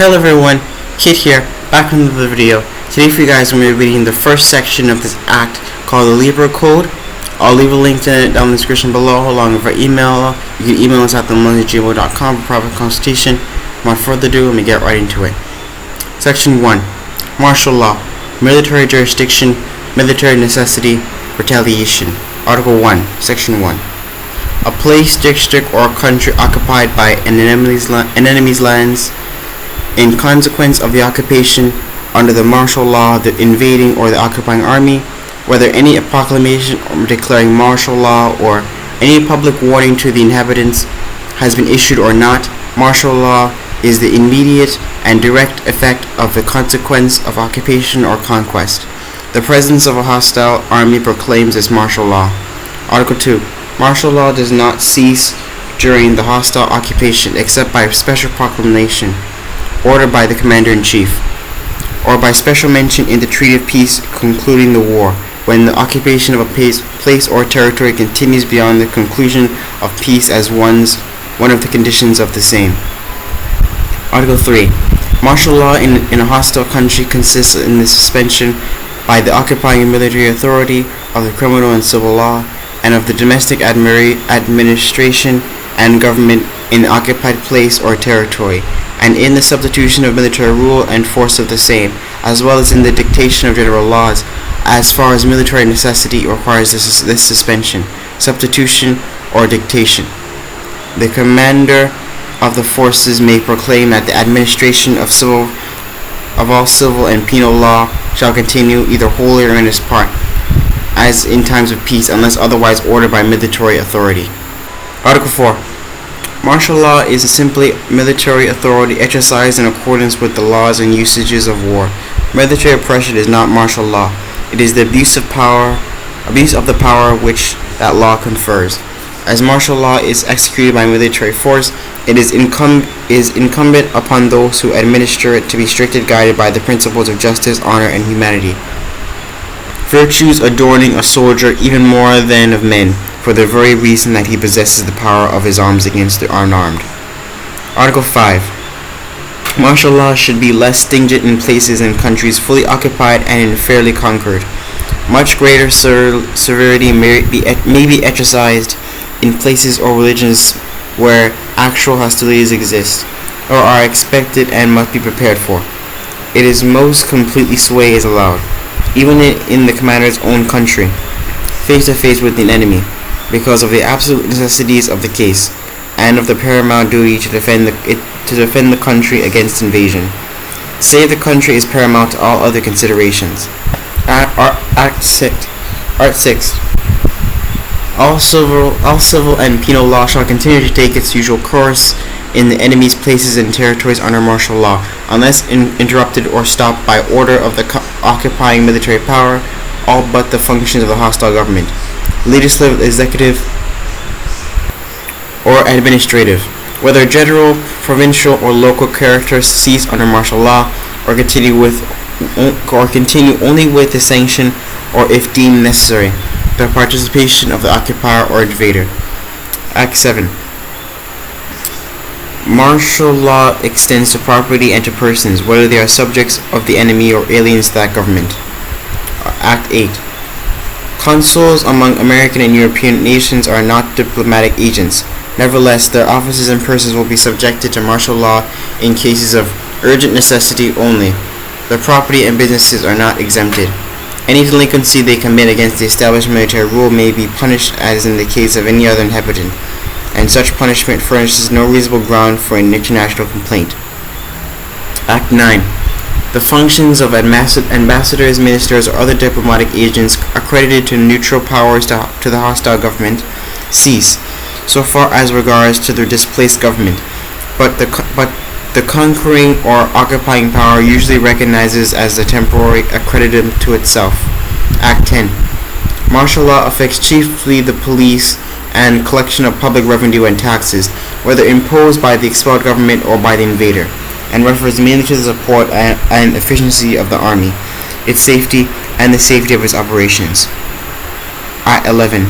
Hello everyone, Kit here, back with another video. Today for you guys, I'm going to be reading the first section of this act called the Lieber Code. I'll leave a link to it down in the description below along with our email. You can email us at themoney@gmail.com for private consultation. Without further ado, let me get right into it. Section 1. Martial Law. Military Jurisdiction, Military Necessity, Retaliation. Article 1, Section 1. A place, district, or country occupied by an enemy's lands in consequence of the occupation under the martial law, the invading or the occupying army, whether any proclamation declaring martial law or any public warning to the inhabitants has been issued or not, martial law is the immediate and direct effect of the consequence of occupation or conquest. The presence of a hostile army proclaims this martial law. Article 2. Martial law does not cease during the hostile occupation except by special proclamation ordered by the commander-in-chief, or by special mention in the treaty of peace concluding the war, when the occupation of a place or territory continues beyond the conclusion of peace as one of the conditions of the same. Article 3. Martial law in a hostile country consists in the suspension by the occupying military authority of the criminal and civil law, and of the domestic administration and government in the occupied place or territory, and in the substitution of military rule and force of the same, as well as in the dictation of general laws, as far as military necessity requires this suspension, substitution, or dictation. The commander of the forces may proclaim that the administration of all civil and penal law shall continue either wholly or in its part, as in times of peace, unless otherwise ordered by military authority. Article 4. Martial law is simply military authority exercised in accordance with the laws and usages of war. Military oppression is not martial law. It is the abuse of the power which that law confers. As martial law is executed by military force, it is incumbent upon those who administer it to be strictly guided by the principles of justice, honor, and humanity, virtues adorning a soldier even more than of men, for the very reason that he possesses the power of his arms against the unarmed. Article 5. Martial law should be less stringent in places and countries fully occupied and fairly conquered. Much greater severity may be exercised in places or religions where actual hostilities exist, or are expected and must be prepared for. It is most completely sway is allowed, even in the commander's own country, face to face with an enemy, because of the absolute necessities of the case, and of the paramount duty to defend the country against invasion. Save the country is paramount to all other considerations. Art 6. All civil and penal law shall continue to take its usual course in the enemy's places and territories under martial law, unless interrupted or stopped by order of the occupying military power, all but the functions of the hostile government, legislative, executive, or administrative, whether general, provincial, or local character, cease under martial law, or continue only with the sanction, or if deemed necessary, the participation of the occupier or invader. Act 7. Martial law extends to property and to persons, whether they are subjects of the enemy or aliens to that government. Act 8. Consuls among American and European nations are not diplomatic agents. Nevertheless, their offices and persons will be subjected to martial law in cases of urgent necessity only. Their property and businesses are not exempted. Any delinquency they commit against the established military rule may be punished as in the case of any other inhabitant, and such punishment furnishes no reasonable ground for an international complaint. Act 9. The functions of ambassadors, ministers, or other diplomatic agents accredited to neutral powers to the hostile government cease, so far as regards to the displaced government, but the conquering or occupying power usually recognizes as the temporary accredited to itself. Act 10. Martial law affects chiefly the police and collection of public revenue and taxes, whether imposed by the expelled government or by the invader, and refers mainly to the support and efficiency of the army, its safety, and the safety of its operations. Act 11.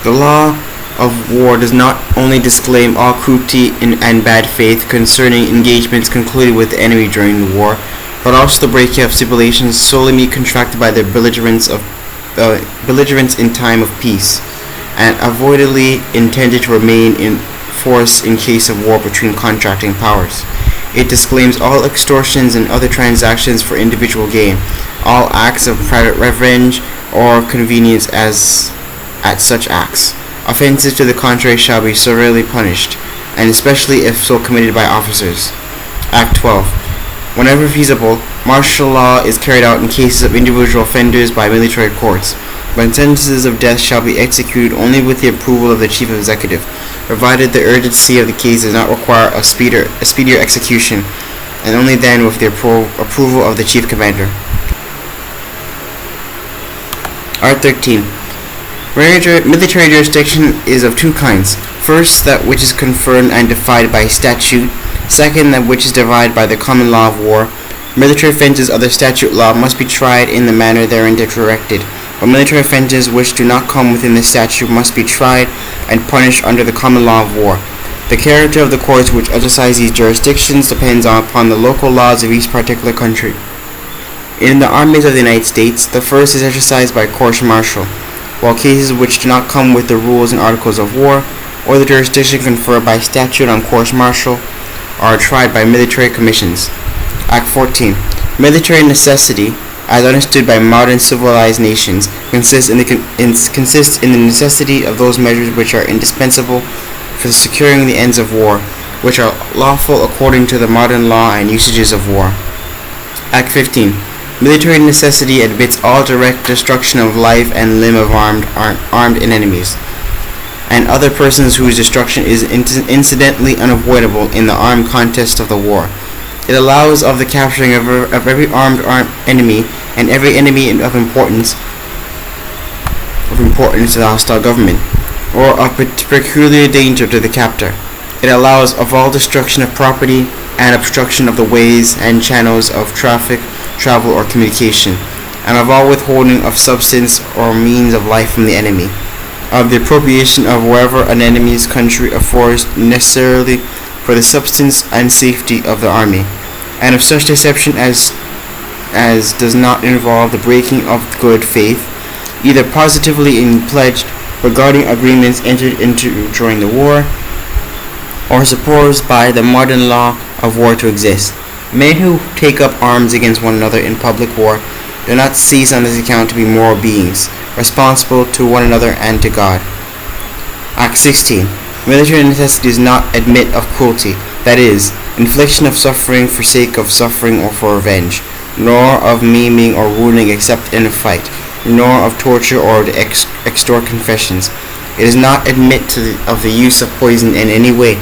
The law of war does not only disclaim all cruelty and bad faith concerning engagements concluded with the enemy during the war, but also the breaking of stipulations solely contracted by the belligerents in time of peace, and avoidedly intended to remain in force in case of war between contracting powers. It disclaims all extortions and other transactions for individual gain, all acts of private revenge or convenience at such acts. Offenses to the contrary shall be severely punished, and especially if so committed by officers. Act 12. Whenever feasible, martial law is carried out in cases of individual offenders by military courts, but sentences of death shall be executed only with the approval of the chief executive, provided the urgency of the case does not require a speedier execution, and only then with the approval of the chief commander. Art 13. Military jurisdiction is of two kinds. First, that which is conferred and defined by statute. Second, that which is divided by the common law of war. Military offences under statute law must be tried in the manner therein directed, but military offences which do not come within the statute must be tried and punished under the common law of war. The character of the courts which exercise these jurisdictions depends upon the local laws of each particular country. In the armies of the United States, the first is exercised by court-martial, while cases which do not come with the rules and articles of war, or the jurisdiction conferred by statute on court-martial, are tried by military commissions. Act 14. Military necessity, as understood by modern civilized nations, consists in the necessity of those measures which are indispensable for securing the ends of war, which are lawful according to the modern law and usages of war. Act 15. Military necessity admits all direct destruction of life and limb of armed enemies, and other persons whose destruction is incidentally unavoidable in the armed contest of the war. It allows of the capturing of every armed enemy and every enemy of importance to the hostile government, or of peculiar danger to the captor. It allows of all destruction of property and obstruction of the ways and channels of travel or communication, and of all withholding of substance or means of life from the enemy, of the appropriation of wherever an enemy's country affords necessarily for the substance and safety of the army, and of such deception as does not involve the breaking of good faith, either positively in pledge regarding agreements entered into during the war, or supposed by the modern law of war to exist. Men who take up arms against one another in public war do not cease on this account to be moral beings, responsible to one another and to God. Act 16. Military necessity does not admit of cruelty, that is, infliction of suffering for sake of suffering or for revenge, nor of maiming or wounding except in a fight, nor of torture or to extort confessions. It does not admit of the use of poison in any way,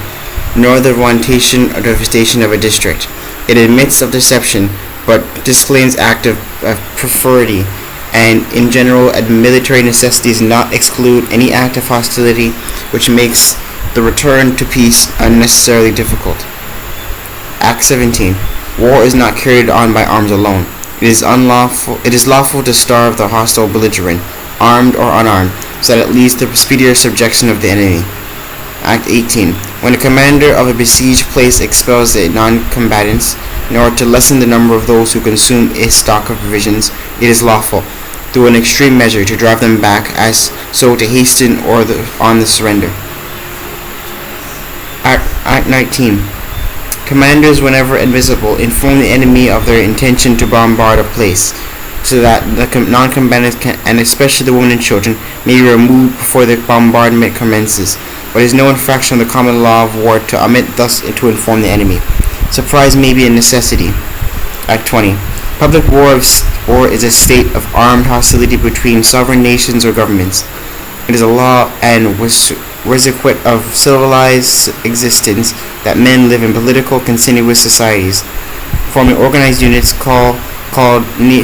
nor the wantation or devastation of a district. It admits of deception, but disclaims act of perfidy, and in general military necessity does not exclude any act of hostility which makes the return to peace unnecessarily difficult. Act 17. War is not carried on by arms alone. It is lawful to starve the hostile belligerent, armed or unarmed, so that it leads to speedier subjection of the enemy. Act 18. When the commander of a besieged place expels the non-combatants, in order to lessen the number of those who consume its stock of provisions, it is lawful, through an extreme measure, to drive them back, as so to hasten on the surrender. Act 19. Commanders, whenever admissible, inform the enemy of their intention to bombard a place, so that the non-combatants and especially the women and children, may be removed before the bombardment commences. But it is no infraction of the common law of war to omit thus to inform the enemy. Surprise may be a necessity. Act 20. Public war is a state of armed hostility between sovereign nations or governments. It is a law and requisite of civilized existence that men live in political continuous societies, forming organized units called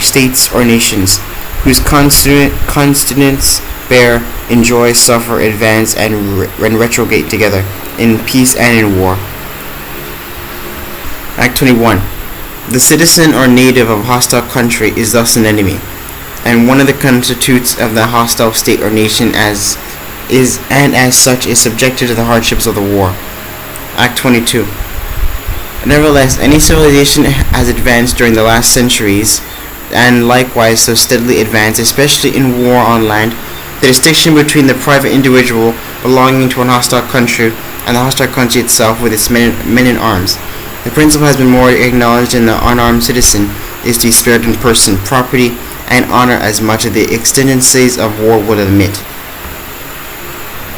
states or nations, whose constituents bear, enjoy, suffer, advance, and retrograde together, in peace and in war. Act 21. The citizen or native of a hostile country is thus an enemy, and one of the constitutes of the hostile state or nation, as and as such is subjected to the hardships of the war. Act 22. Nevertheless, any civilization has advanced during the last centuries, and likewise so steadily advanced, especially in war on land. The distinction between the private individual belonging to an hostile country and the hostile country itself with its men in arms. The principle has been more acknowledged in the unarmed citizen is to be spared in person, property, and honor as much as the exigencies of war would admit.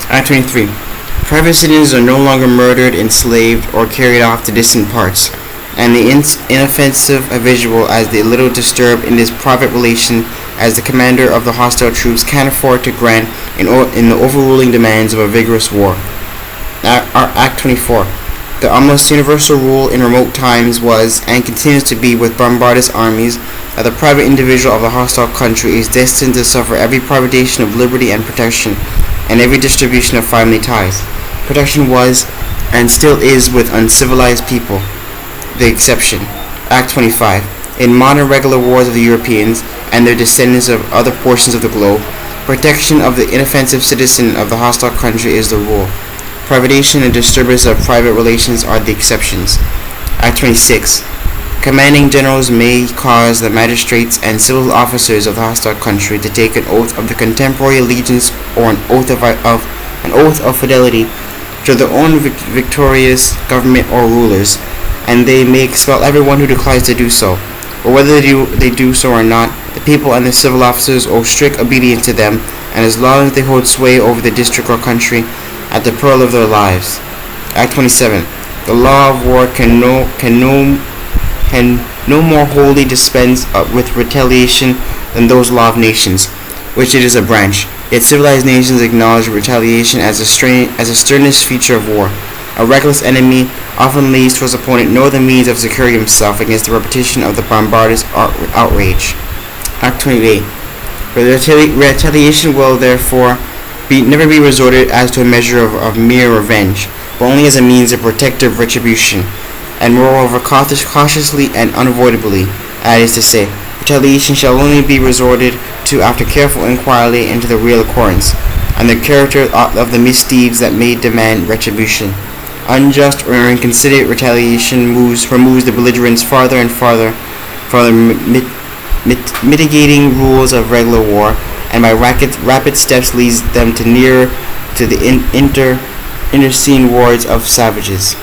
Act 23. Private citizens are no longer murdered, enslaved, or carried off to distant parts, and the inoffensive individual as the little disturbed in this private relation as the commander of the hostile troops can afford to grant in the overruling demands of a vigorous war. Act 24. The almost universal rule in remote times was, and continues to be with bombardist armies, that the private individual of the hostile country is destined to suffer every privation of liberty and protection, and every distribution of family ties. Protection was, and still is with uncivilized people, the exception. Act 25. In modern regular wars of the Europeans and their descendants of other portions of the globe, protection of the inoffensive citizen of the hostile country is the rule. Privation and disturbance of private relations are the exceptions. Act 26. Commanding generals may cause the magistrates and civil officers of the hostile country to take an oath of the contemporary allegiance or an oath of fidelity to their own victorious government or rulers, and they may expel everyone who declines to do so. But whether they do so or not, the people and the civil officers owe strict obedience to them, and as long as they hold sway over the district or country, at the peril of their lives. Act 27. The law of war can no more wholly dispense with retaliation than those law of nations, which it is a branch. Yet civilized nations acknowledge retaliation as a sternest feature of war. A reckless enemy often leaves to his opponent no other means of securing himself against the repetition of the bombardist outrage. Act 28. Retaliation will therefore never be resorted as to a measure of mere revenge, but only as a means of protective retribution, and moreover cautiously and unavoidably. That is to say, retaliation shall only be resorted to after careful inquiry into the real occurrence, and the character of the misdeeds that may demand retribution. Unjust or inconsiderate retaliation removes the belligerents farther and farther from the mitigating rules of regular war, and by rapid steps leads them to nearer to the internecine wars of savages.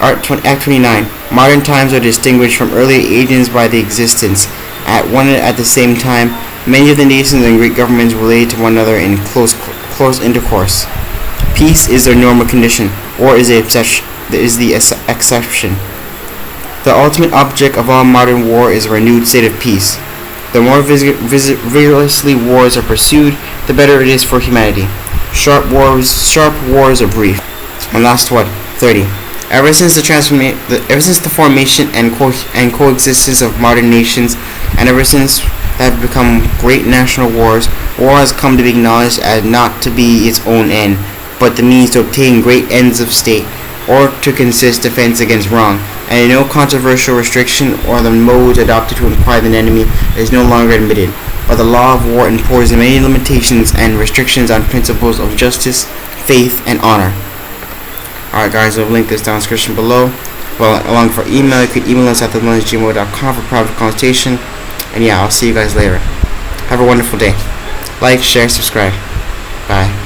Act 29. Modern times are distinguished from earlier ages by the existence, at one and at the same time, many of the nations and great governments related to one another in close intercourse. Peace is their normal condition, or is the exception. The ultimate object of all modern war is a renewed state of peace. The more vigorously wars are pursued, the better it is for humanity. Sharp wars are brief. And last one, 30. Ever since the formation and coexistence of modern nations, and ever since there have become great national wars, war has come to be acknowledged as not to be its own end, but the means to obtain great ends of state, or to consist defense against wrong, and no controversial restriction or the modes adopted to inquire the enemy is no longer admitted, but the law of war imposes many limitations and restrictions on principles of justice, faith, and honor. Alright guys, I'll link this down in the description below. Well, along for email, you can email us at themillennialsgmo.com for private consultation. And yeah, I'll see you guys later. Have a wonderful day. Like, share, subscribe. Bye.